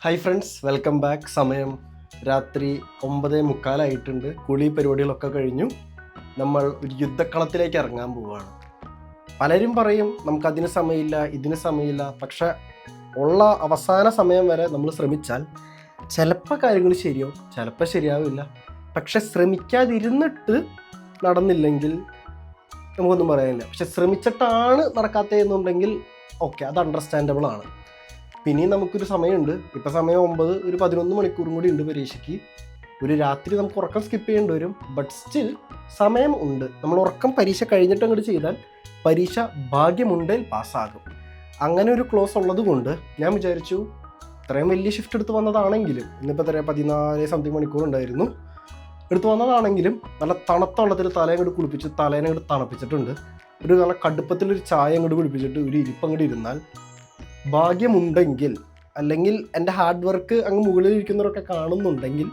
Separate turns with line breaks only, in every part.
Hi friends, welcome back. സമയം രാത്രി 9:45 കുളി പരിപാടികളൊക്കെ കഴിഞ്ഞു. നമ്മൾ ഒരു യുദ്ധക്കളത്തിലേക്ക് ഇറങ്ങാൻ പോവുകയാണ്. പലരും പറയും നമുക്കതിന് സമയമില്ല, ഇതിന് സമയമില്ല. പക്ഷെ ഉള്ള അവസാന സമയം വരെ നമ്മൾ ശ്രമിച്ചാൽ ചിലപ്പോൾ കാര്യങ്ങൾ ശരിയാവും, ചിലപ്പോൾ ശരിയാവില്ല. പക്ഷെ ശ്രമിക്കാതിരുന്നിട്ട് നടന്നില്ലെങ്കിൽ നമുക്കൊന്നും പറയാനില്ല. പക്ഷെ ശ്രമിച്ചിട്ടാണ് നടക്കാത്തതെന്നുണ്ടെങ്കിൽ ഓക്കെ, അത് അണ്ടർസ്റ്റാൻഡബിൾ ആണ്. പിന്നെയും നമുക്കൊരു സമയമുണ്ട്. ഇപ്പം സമയം 9, ഒരു 11 മണിക്കൂറും കൂടി ഉണ്ട് പരീക്ഷയ്ക്ക്. ഒരു രാത്രി നമുക്ക് ഉറക്കം സ്കിപ്പ് ചെയ്യേണ്ടി വരും. ബട്ട് സ്റ്റിൽ സമയം ഉണ്ട്. നമ്മൾ ഉറക്കം പരീക്ഷ കഴിഞ്ഞിട്ട് അങ്ങോട്ട് ചെയ്താൽ പരീക്ഷ ഭാഗ്യമുണ്ടെങ്കിൽ പാസ്സാകും. അങ്ങനെ ഒരു ക്ലോസ് ഉള്ളത് കൊണ്ട് ഞാൻ വിചാരിച്ചു, ഇത്രയും വലിയ ഷിഫ്റ്റ് എടുത്ത് വന്നതാണെങ്കിലും, ഇന്നിപ്പോൾ 14 സംതിങ് മണിക്കൂർ ഉണ്ടായിരുന്നു, എടുത്ത് വന്നതാണെങ്കിലും നല്ല തണുത്ത വെള്ളത്തിൽ തലയും അങ്ങോട്ട് കുളിപ്പിച്ച് തലേനെ അങ്ങോട്ട് തണുപ്പിച്ചിട്ടുണ്ട്. ഒരു നല്ല കടുപ്പത്തിലൊരു ചായ അങ്ങോട്ട് പിടിപ്പിച്ചിട്ട് ഒരു ഇരിപ്പങ്ങോട്ട് ഇരുന്നാൽ ഭാഗ്യമുണ്ടെങ്കിൽ, അല്ലെങ്കിൽ എൻ്റെ ഹാർഡ് വർക്ക് അങ്ങ് മുകളിൽ ഇരിക്കുന്നവരൊക്കെ കാണുന്നുണ്ടെങ്കിൽ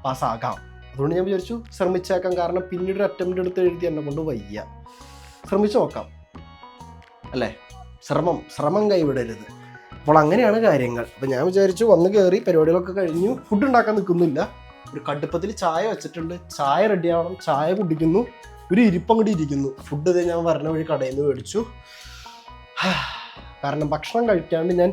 പാസ്സാകാം. അതുകൊണ്ട് ഞാൻ വിചാരിച്ചു ശ്രമിച്ചേക്കാം. കാരണം പിന്നീട് ഒരു അറ്റംപ്റ്റ് എടുത്ത് എഴുതി എന്നെ കൊണ്ട് വയ്യ. ശ്രമിച്ചു നോക്കാം അല്ലേ? ശ്രമം കൈവിടരുത്. അപ്പോൾ അങ്ങനെയാണ് കാര്യങ്ങൾ. അപ്പോൾ ഞാൻ വിചാരിച്ചു വന്ന് കയറി പരിപാടികളൊക്കെ കഴിഞ്ഞു. ഫുഡ് ഉണ്ടാക്കാൻ നിൽക്കുന്നില്ല. ഒരു കടുപ്പത്തിൽ ചായ വെച്ചിട്ടുണ്ട്. ചായ റെഡിയാവണം. ചായ കുടിക്കുന്നു. ഒരു ഇരിപ്പങ്ങോട്ട് ഇരിക്കുന്നു. ഫുഡ് ഞാൻ വരണ വഴി കടയിൽ നിന്ന് മേടിച്ചു. കാരണം ഭക്ഷണം കഴിക്കാണ്ട് ഞാൻ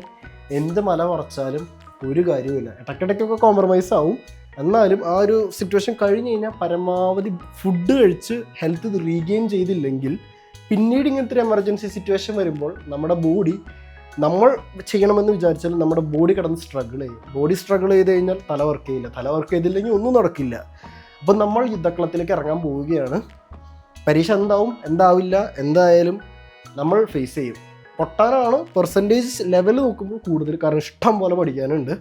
എന്ത് മല കുറച്ചാലും ഒരു കാര്യവുമില്ല. ഇടയ്ക്കിടയ്ക്കൊക്കെ കോംപ്രമൈസ് ആവും. എന്നാലും ആ ഒരു സിറ്റുവേഷൻ കഴിഞ്ഞ് കഴിഞ്ഞാൽ പരമാവധി ഫുഡ് കഴിച്ച് ഹെൽത്ത് റീഗെയിൻ ചെയ്തില്ലെങ്കിൽ പിന്നീട് ഇങ്ങനത്തെ ഒരു എമർജൻസി സിറ്റുവേഷൻ വരുമ്പോൾ നമ്മുടെ ബോഡി, നമ്മൾ ചെയ്യണമെന്ന് വിചാരിച്ചാൽ നമ്മുടെ ബോഡി കിടന്ന് സ്ട്രഗിൾ ചെയ്യും. ബോഡി സ്ട്രഗിൾ ചെയ്ത് കഴിഞ്ഞാൽ തല വർക്ക് ചെയ്യില്ല. തല വർക്ക് ചെയ്തില്ലെങ്കിൽ ഒന്നും നടക്കില്ല. അപ്പം നമ്മൾ യുദ്ധക്കളത്തിലേക്ക് ഇറങ്ങാൻ പോവുകയാണ്. പരീക്ഷ എന്താവും എന്താവില്ല, എന്തായാലും നമ്മൾ ഫേസ് ചെയ്യും. പൊട്ടാനാണ് പെർസെൻറ്റേജ് ലെവൽ നോക്കുമ്പോൾ കൂടുതൽ, കാരണം ഇഷ്ടം പോലെ പഠിക്കാനുണ്ട്.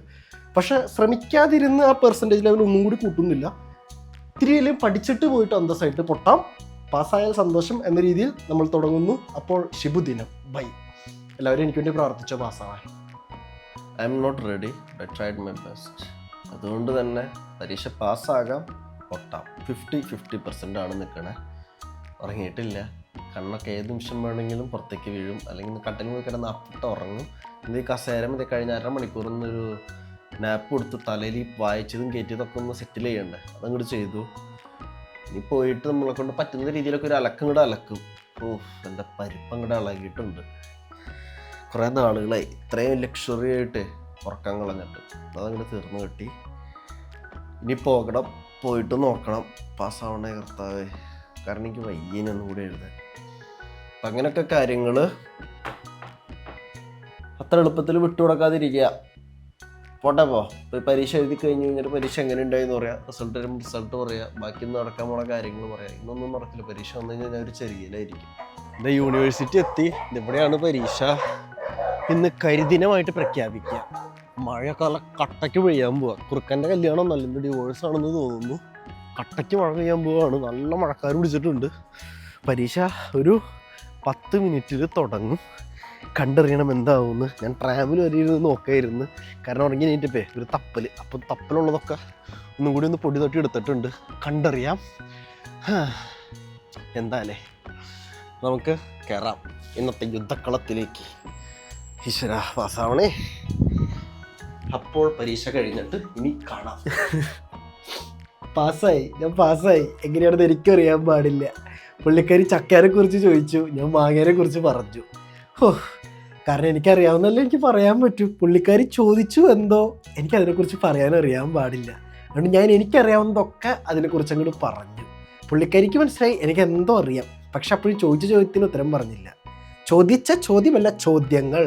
പക്ഷെ ശ്രമിക്കാതിരുന്ന് ആ പെർസെൻറ്റേജ് ലെവൽ ഒന്നും കൂടി കൂട്ടുന്നില്ല. ഇത്തിരിയിലും പഠിച്ചിട്ട് പോയിട്ട് അന്തസ്സായിട്ട് പൊട്ടാം. പാസ്സായാൽ സന്തോഷം എന്ന രീതിയിൽ നമ്മൾ തുടങ്ങുന്നു. അപ്പോൾ ശുഭദിനം. ബൈ. എല്ലാവരും എനിക്ക് വേണ്ടി പ്രാർത്ഥിച്ചോ പാസ്സാവാൻ.
I am not ready, but tried my best. അതുകൊണ്ട് തന്നെ പരീക്ഷ പാസ്സാകാം, പൊട്ടാം. 50% ആണ് നിൽക്കണേ. ഉറങ്ങിയിട്ടില്ല. കണ്ണൊക്കെ ഏത് നിമിഷം വേണമെങ്കിലും പുറത്തേക്ക് വീഴും. അല്ലെങ്കിൽ കട്ടലിൽ പോയി കിടന്ന് അപ്പിട്ട് ഉറങ്ങും. ഈ കസേരം ഇത് കഴിഞ്ഞ അരമണിക്കൂറിന്നൊരു നാപ്പ് കൊടുത്ത് തലയിൽ വായിച്ചതും കയറ്റിയതൊക്കെ ഒന്ന് സെറ്റിൽ ചെയ്യണ്ടേ, അതങ്ങോട്ട് ചെയ്തു. ഇനി പോയിട്ട് നമ്മളെ കൊണ്ട് പറ്റുന്ന രീതിയിലൊക്കെ ഒരു അലക്കും അലക്കും. എൻ്റെ പരിപ്പങ്ങോട്ട് ഇളകിയിട്ടുണ്ട്. കുറേ നാളുകളായി ഇത്രയും ലക്ഷറി ആയിട്ട് ഉറക്കം കളഞ്ഞിട്ട്. അതങ്ങോട്ട് തീർന്നു കിട്ടി. ഇനി പോകണം, പോയിട്ട് നോക്കണം പാസ്സാവണേ കർത്താവേ. കാരണം എനിക്ക് വയ്യനൊന്നും കൂടി എഴുതാൻ. അപ്പം അങ്ങനെയൊക്കെ കാര്യങ്ങൾ അത്ര എളുപ്പത്തിൽ വിട്ടുകൊടുക്കാതിരിക്കുക. പോട്ടെ ഇപ്പോൾ പരീക്ഷ എഴുതി കഴിഞ്ഞ് കഴിഞ്ഞിട്ട് പരീക്ഷ എങ്ങനെ ഉണ്ടായെന്ന് പറയാം, റിസൾട്ട് വരുമ്പോൾ റിസൾട്ട് പറയാം, ബാക്കി നടക്കാൻ പോണ കാര്യങ്ങൾ പറയാം. ഇന്നൊന്നും നടക്കില്ല. പരീക്ഷ വന്നു കഴിഞ്ഞാൽ ഞാൻ ഒരു ചെറിയലായിരിക്കും. എൻ്റെ യൂണിവേഴ്സിറ്റി എത്തി. ഇവിടെയാണ് പരീക്ഷ. ഇന്ന് കരിദിനമായിട്ട് പ്രഖ്യാപിക്കുക. മഴക്കാല കട്ടയ്ക്ക് പെയ്യാൻ പോവാ. കുറുക്കൻ്റെ കല്യാണം നല്ല ഡിവോഴ്സ് ആണെന്ന് തോന്നുന്നു. കട്ടയ്ക്ക് മഴ പെയ്യാൻ പോവാണ്. നല്ല മഴക്കാർ പിടിച്ചിട്ടുണ്ട്. പരീക്ഷ ഒരു 10 മിനിറ്റിൽ തുടങ്ങും. കണ്ടറിയണം എന്താവുമെന്ന്. ഞാൻ ട്രാമിൽ വരെ ഇരുന്ന് നോക്കായിരുന്നു. കാരണം ഉറങ്ങി നീറ്റിപ്പേ ഒരു തപ്പൽ. അപ്പം തപ്പലുള്ളതൊക്കെ ഒന്നും കൂടി ഒന്ന് പൊടി തട്ടി എടുത്തിട്ടുണ്ട്. കണ്ടറിയാം. എന്താല്ലേ, നമുക്ക് കയറാം ഇന്നത്തെ യുദ്ധക്കളത്തിലേക്ക്. ഈശ്വര പാസ്സാവണേ. അപ്പോൾ പരീക്ഷ കഴിഞ്ഞിട്ട് ഇനി കാണാം.
ഞാൻ പാസ്സായി. എങ്ങനെയാണെന്ന് എനിക്കറിയാൻ പാടില്ല. പുള്ളിക്കാരി ചക്കേനെ കുറിച്ച് ചോദിച്ചു, ഞാൻ മാങ്ങേനെ കുറിച്ച് പറഞ്ഞു. കാരണം എനിക്കറിയാവുന്നല്ലേ എനിക്ക് പറയാൻ പറ്റൂ. പുള്ളിക്കാരി ചോദിച്ചു എന്തോ, എനിക്കതിനെക്കുറിച്ച് പറയാനറിയാൻ പാടില്ല. അതുകൊണ്ട് ഞാൻ എനിക്കറിയാവുന്നതൊക്കെ അതിനെക്കുറിച്ച് അങ്ങോട്ട് പറഞ്ഞു. പുള്ളിക്കാരിക്ക് മനസ്സിലായി എനിക്ക് എന്തോ അറിയാം. പക്ഷെ അപ്പോഴും ചോദിച്ച ചോദ്യത്തിന് ഉത്തരം പറഞ്ഞില്ല. ചോദിച്ച ചോദ്യമല്ല, ചോദ്യങ്ങൾ.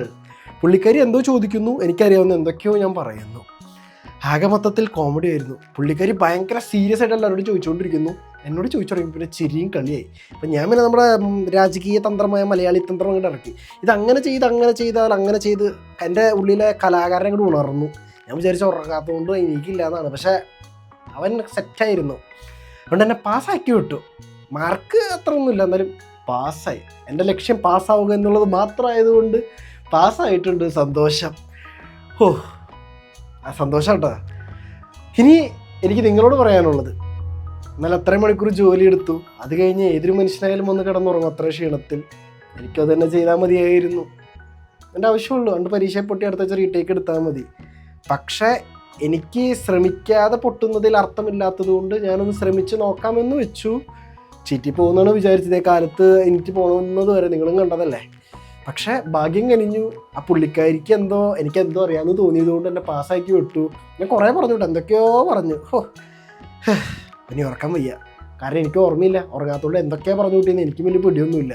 പുള്ളിക്കാരി എന്തോ ചോദിക്കുന്നു, എനിക്കറിയാവുന്ന എന്തൊക്കെയോ ഞാൻ പറയുന്നു. ആകെ മൊത്തത്തിൽ കോമഡി ആയിരുന്നു. പുള്ളിക്കാരി ഭയങ്കര സീരിയസ് ആയിട്ട് എല്ലാവരോടും ചോദിച്ചുകൊണ്ടിരിക്കുന്നു. എന്നോട് ചോദിച്ചു തുടങ്ങി. പിന്നെ ചിരിയും കളിയായി. അപ്പം ഞാൻ പിന്നെ നമ്മുടെ രാജകീയ തന്ത്രമായ മലയാളി തന്ത്രം അങ്ങോട്ട് ഇറക്കി. അങ്ങനെ ചെയ്താൽ അങ്ങനെ ചെയ്ത് എൻ്റെ ഉള്ളിലെ കലാകാരനെ അങ്ങോട്ട് ഉണർന്നു. ഞാൻ വിചാരിച്ച ഉറങ്ങാത്തതുകൊണ്ട് എനിക്കില്ല എന്നാണ്. പക്ഷേ അവൻ സെറ്റായിരുന്നു. അതുകൊണ്ട് എന്നെ പാസ്സാക്കി വിട്ടു. മാർക്ക് അത്ര ഒന്നുമില്ല, എന്നാലും പാസ്സായി. എൻ്റെ ലക്ഷ്യം പാസ്സാവുക എന്നുള്ളത് മാത്രമായതുകൊണ്ട് പാസ്സായിട്ടുണ്ട്. സന്തോഷം. സന്തോഷം കേട്ടോ. ഇനി എനിക്ക് നിങ്ങളോട് പറയാനുള്ളത്, എന്നാൽ അത്രയും മണിക്കൂർ ജോലി എടുത്തു. അത് കഴിഞ്ഞ് ഏതൊരു മനുഷ്യനായാലും ഒന്ന് കിടന്നുറങ്ങും അത്ര ക്ഷീണത്തിൽ. എനിക്കത് തന്നെ ചെയ്താൽ മതിയായിരുന്നു. എൻ്റെ ആവശ്യമുള്ളൂ. അതുകൊണ്ട് പരീക്ഷയെ പൊട്ടി അടുത്ത റീടേക്ക് എടുത്താൽ മതി. പക്ഷേ എനിക്ക് ശ്രമിക്കാതെ പൊട്ടുന്നതിൽ അർത്ഥമില്ലാത്തത് കൊണ്ട് ഞാനൊന്ന് ശ്രമിച്ച് നോക്കാമെന്ന് വെച്ചു. ചീറ്റി പോകുന്നതാണ് വിചാരിച്ചത്. കാലത്ത് എനിക്ക് പോകുന്നത് വരെ നിങ്ങളും കണ്ടതല്ലേ. പക്ഷേ ഭാഗ്യം കനിഞ്ഞു. ആ പുള്ളിക്കാരിക്ക് എനിക്കെന്തോ അറിയാമെന്ന് തോന്നിയത് കൊണ്ട് എന്നെ പാസ്സാക്കി വിട്ടു. ഞാൻ കുറേ പറഞ്ഞു വിട്ടു, എന്തൊക്കെയോ പറഞ്ഞു. ഇനി ഉറക്കാൻ വയ്യ, കാരണം എനിക്ക് ഓർമ്മയില്ല. ഉറങ്ങാത്തതുകൊണ്ട് എന്തൊക്കെയാണ് പറഞ്ഞു വിട്ടിയെന്ന് എനിക്കും വലിയ പിടിയൊന്നുമില്ല.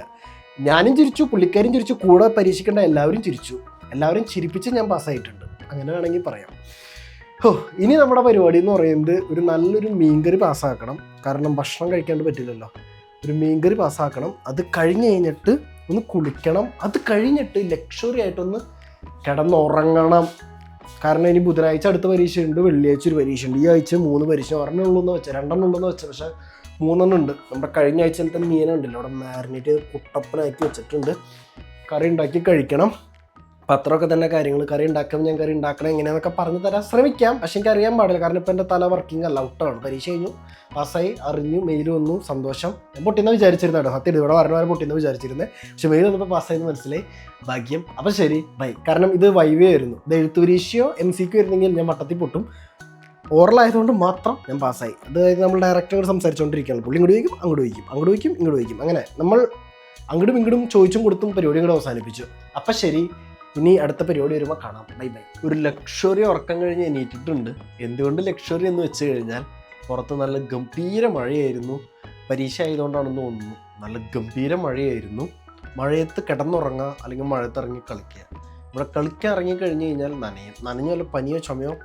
ഞാനും ചിരിച്ചു, പുള്ളിക്കാരും ചിരിച്ചു, കൂടെ പരീക്ഷിക്കേണ്ട എല്ലാവരും ചിരിച്ചു. എല്ലാവരും ചിരിപ്പിച്ച് ഞാൻ പാസ്സായിട്ടുണ്ട്, അങ്ങനെ വേണമെങ്കിൽ പറയാം. ഇനി നമ്മുടെ പരിപാടി എന്ന് പറയുന്നത് ഒരു നല്ലൊരു മീൻകറി പാസ്സാക്കണം. കാരണം ഭക്ഷണം കഴിക്കാണ്ട് പറ്റില്ലല്ലോ. ഒരു മീൻകറി പാസ്സാക്കണം. അത് കഴിഞ്ഞ് കഴിഞ്ഞിട്ട് ഒന്ന് കുളിക്കണം. അത് കഴിഞ്ഞിട്ട് ലക്ഷറി ആയിട്ടൊന്ന് കിടന്നുറങ്ങണം. കാരണം ഇനി ബുധനാഴ്ച അടുത്ത പരീക്ഷയുണ്ട്, വെള്ളിയാഴ്ച ഒരു പരീക്ഷയുണ്ട്. ഈ ആഴ്ച 3 പരീക്ഷ. 2 ഉള്ളൂന്ന് വെച്ചാൽ പക്ഷേ 3 ഉണ്ട്. നമ്മുടെ കഴിഞ്ഞ ആഴ്ചയിലത്തെ മീനുണ്ടല്ലോ അവിടെ മാരിനേറ്റ് ചെയ്ത് കുട്ടപ്പനാക്കി വെച്ചിട്ടുണ്ട്. കറി ഉണ്ടാക്കി കഴിക്കണം. പത്രമൊക്കെ തന്നെ കാര്യങ്ങൾ. കറി ഉണ്ടാക്കാം, ഞാൻ കറി ഉണ്ടാക്കണം എങ്ങനെയാണെന്നൊക്കെ പറഞ്ഞു തരാൻ ശ്രമിക്കാം. പക്ഷെ എനിക്ക് അറിയാൻ പാടില്ല, കാരണം ഇപ്പം എൻ്റെ തല വർക്കിംഗ് അല്ല, ഔട്ടാണ്. പരീക്ഷ കഴിഞ്ഞു, പാസ്സായി, അറിഞ്ഞു, മെയിൽ വന്നു, സന്തോഷം. ഞാൻ പൊട്ടിയെന്ന് വിചാരിച്ചിരുന്നു കേട്ടോ, സത്യം ഇവിടെ വരണ വരെ പൊട്ടിയെന്ന് വിചാരിച്ചിരുന്നത്. പക്ഷെ മെയിൽ വന്നപ്പോൾ പാസ്സായെന്ന് മനസ്സിലായി. ഭാഗ്യം. അപ്പം ശരി, ബൈ. കാരണം ഇത് വൈവേ ആയിരുന്നു. ഇത് എഴുത്ത് പരീക്ഷയോ MCQ ആയിരുന്നെങ്കിൽ ഞാൻ വട്ടത്തിൽ പൊട്ടും. ഓറലായതുകൊണ്ട് മാത്രം ഞാൻ പാസ്സായി. അതായത് നമ്മൾ ഡയറക്ടറോട് സംസാരിച്ചുകൊണ്ടിരിക്കുകയാണ്. പുള്ളി ഇങ്ങോട്ട് വയ്ക്കും, അങ്ങോട്ട് വയ്ക്കും, അങ്ങോട്ട് വയ്ക്കും, ഇങ്ങോട്ട് വയ്ക്കും. അങ്ങനെ നമ്മൾ അങ്ങോട്ടും ഇങ്ങോട്ടും ചോദിച്ചും കൊടുത്തും പരിപാടി കൂടെ അവസാനിപ്പിച്ചു. അപ്പം ശരി, ഇനി അടുത്ത പരിപാടി വരുമ്പോൾ കാണാം. Bye bye. ഒരു ലക്ഷറി ഉറക്കം കഴിഞ്ഞ് എണീറ്റിട്ടുണ്ട്. എന്തുകൊണ്ട് ലക്ഷറി എന്ന് വെച്ച് കഴിഞ്ഞാൽ പുറത്ത് നല്ല ഗംഭീര മഴയായിരുന്നു. പരീക്ഷ ആയതുകൊണ്ടാണെന്ന് തോന്നുന്നു. നല്ല ഗംഭീര മഴയായിരുന്നു. മഴയത്ത് കിടന്നുറങ്ങുക അല്ലെങ്കിൽ മഴയത്ത് ഇറങ്ങി കളിക്കുക. ഇവിടെ കളിക്കാൻ ഇറങ്ങിക്കഴിഞ്ഞ് കഴിഞ്ഞാൽ നനഞ്ഞോ വല്ല പനിയോ ചുമയോ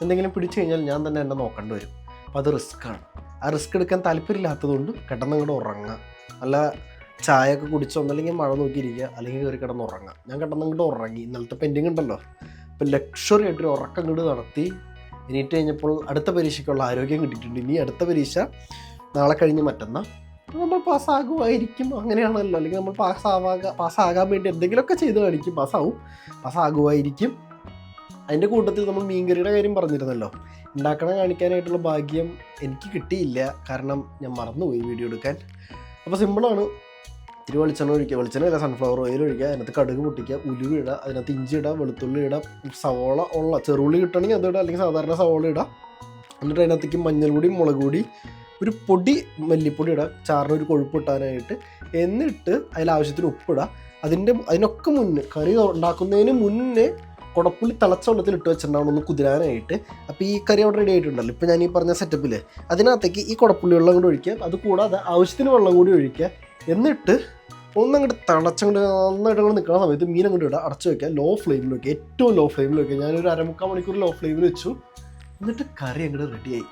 എന്തെങ്കിലും പിടിച്ചു കഴിഞ്ഞാൽ ഞാൻ തന്നെ എന്നെ നോക്കേണ്ടി വരും. അപ്പോൾ അത് റിസ്ക്കാണ്. ആ റിസ്ക് എടുക്കാൻ താല്പര്യമില്ലാത്തതുകൊണ്ട് കിടന്നങ്ങോട്ട് ഉറങ്ങുക. നല്ല ചായ ഒക്കെ കുടിച്ചോ, ഒന്നല്ലെങ്കിൽ മഴ നോക്കിയിരിക്കുക, അല്ലെങ്കിൽ കയറി കിടന്നുറങ്ങുക. ഞാൻ കിടന്നങ്ങോട്ട് ഉറങ്ങി. ഇന്നലത്തെ പെൻഡിങ് ഉണ്ടല്ലോ, ഇപ്പം ലക്ഷറി ആയിട്ടൊരു ഉറക്കം അങ്ങോട്ട് നടത്തി. എണീറ്റ് കഴിഞ്ഞപ്പോൾ അടുത്ത പരീക്ഷയ്ക്കുള്ള ആരോഗ്യം കിട്ടിയിട്ടുണ്ട്. ഇനി അടുത്ത പരീക്ഷ നാളെ കഴിഞ്ഞ് മറ്റന്നാൾ നമ്മൾ പാസ്സാകുമായിരിക്കും. അങ്ങനെയാണല്ലോ. അല്ലെങ്കിൽ നമ്മൾ പാസ്സാകാൻ വേണ്ടി എന്തെങ്കിലുമൊക്കെ ചെയ്ത് കാണിക്കും. പാസ്സാകുമായിരിക്കും. അതിൻ്റെ കൂട്ടത്തിൽ നമ്മൾ മീൻകറിയുടെ കാര്യം പറഞ്ഞിരുന്നല്ലോ. ഉണ്ടാക്കണം കാണിക്കാനായിട്ടുള്ള ഭാഗ്യം എനിക്ക് കിട്ടിയില്ല, കാരണം ഞാൻ മറന്നുപോയി വീഡിയോ എടുക്കാൻ. അപ്പോൾ സിമ്പിളാണ്. ഇത്തിരി വെളിച്ചെണ്ണ ഒഴിക്കുക, വെളിച്ചെണ്ണ സൺഫ്ലവർ ഓയിൽ ഒഴിക്കുക, അതിനകത്ത് കടുക് പൊട്ടിക്കുക, ഉലുവ ഇടുക, അതിനകത്ത് ഇഞ്ചി ഇടുക, വെളുത്തുള്ളി ഇടുക, സവോള ഉള്ള ചെറുള്ളി കിട്ടണമെങ്കിൽ അത് ഇടുക, അല്ലെങ്കിൽ സാധാരണ സവോള ഇടുക. എന്നിട്ട് അതിനകത്തേക്ക് മഞ്ഞൾപ്പൊടി, മുളക് പൊടി, ഒരു പൊടി മല്ലിപ്പൊടി ഇടുക, ചാറിന് ഒരു കൊഴുപ്പ് കിട്ടാനായിട്ട്. എന്നിട്ട് അതിലാവശ്യത്തിന് ഉപ്പിടുക. അതിനൊക്കെ മുന്നേ, കറി ഉണ്ടാക്കുന്നതിന് മുന്നേ കുടപ്പുള്ളി തിളച്ച വെള്ളത്തിൽ ഇട്ട് വെച്ചിട്ടുണ്ടാവണം ഒന്ന് കുതിരാനായിട്ട്. അപ്പോൾ ഈ കറി അവിടെ റെഡി ആയിട്ടുണ്ടല്ലോ. ഇപ്പോൾ ഞാൻ ഈ പറഞ്ഞ സെറ്റപ്പിൽ അതിനകത്തേക്ക് ഈ കുടപ്പുള്ളി വെള്ളം കൂടി ഒഴിക്കുക. അത് കൂടാതെ ആവശ്യത്തിന് വെള്ളം കൂടി ഒഴിക്കുക. എന്നിട്ട് ഒന്നങ്ങോട്ട് തിളച്ചങ്ങോട്ട് നന്നായിട്ട് അങ്ങോട്ട് നിൽക്കുന്ന സമയത്ത് മീൻ അങ്ങോട്ട് ഇടുക, അടച്ചു വയ്ക്കുക, ലോ ഫ്ലെയിമിൽ വയ്ക്കുക, ഏറ്റവും ലോ ഫ്ലെയിമിൽ വയ്ക്കുക. ഞാനൊരു 1/4 മണിക്കൂർ ലോ ഫ്ലെയിമിൽ വെച്ചു. എന്നിട്ട് കറി അങ്ങോട്ട് റെഡിയായി.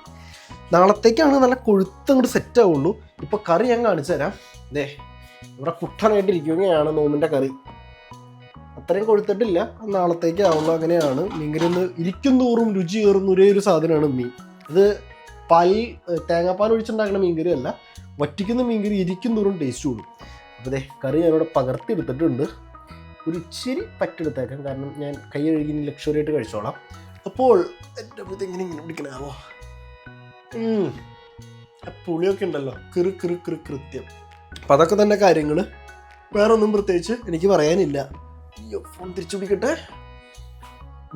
നാളത്തേക്കാണ് നല്ല കൊഴുത്തങ്ങോട്ട് സെറ്റ് ആവുള്ളൂ. ഇപ്പോൾ കറി ഞാൻ കാണിച്ചു തരാം. ഇവിടെ കുട്ടനായിട്ടിരിക്കുകയാണ് നോമിൻ്റെ കറി. അത്രയും കൊഴുത്തിട്ടില്ല, നാളത്തേക്ക് ആവുള്ളൂ. അങ്ങനെയാണ് മീൻകറി. ഒന്ന് ഇരിക്കും തോറും രുചി കയറുന്ന ഒരേ ഒരു സാധനമാണ് മീൻ. ഇത് തേങ്ങാപ്പാൽ ഒഴിച്ചുണ്ടാക്കുന്ന മീൻകറി അല്ല, വറ്റിക്കുന്ന മീൻകറി ഇരിക്കും തോറും ടേസ്റ്റ് കൂടും. അപ്പോൾ കറി ഞാനിവിടെ പകർത്തിയെടുത്തിട്ടുണ്ട്. ഒരു ഇച്ചിരി പറ്റെടുത്തേക്കാം, കാരണം ഞാൻ കൈ കഴുകി ലക്ഷറി ആയിട്ട് കഴിച്ചോളാം. അപ്പോൾ എൻ്റെ അടുത്ത് ഇങ്ങനെ പിടിക്കണാവോ. പുളിയൊക്കെ ഉണ്ടല്ലോ, കൃത്യം. അപ്പം അതൊക്കെ തന്നെ കാര്യങ്ങൾ. വേറെ ഒന്നും പ്രത്യേകിച്ച് എനിക്ക് പറയാനില്ല. ഫോൺ തിരിച്ചു പിടിക്കട്ടെ.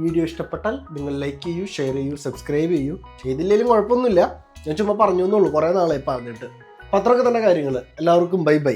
വീഡിയോ ഇഷ്ടപ്പെട്ടാൽ നിങ്ങൾ ലൈക്ക് ചെയ്യൂ, ഷെയർ ചെയ്യൂ, സബ്സ്ക്രൈബ് ചെയ്യൂ. ചെയ്തില്ലെങ്കിലും കുഴപ്പമൊന്നുമില്ല, ഞാൻ ചുമ്മാ പറഞ്ഞു എന്നുള്ളൂ. കുറേ നാളായി പറഞ്ഞിട്ട്. അപ്പം അത്രയൊക്കെ തന്നെ കാര്യങ്ങൾ. എല്ലാവർക്കും ബൈ ബൈ.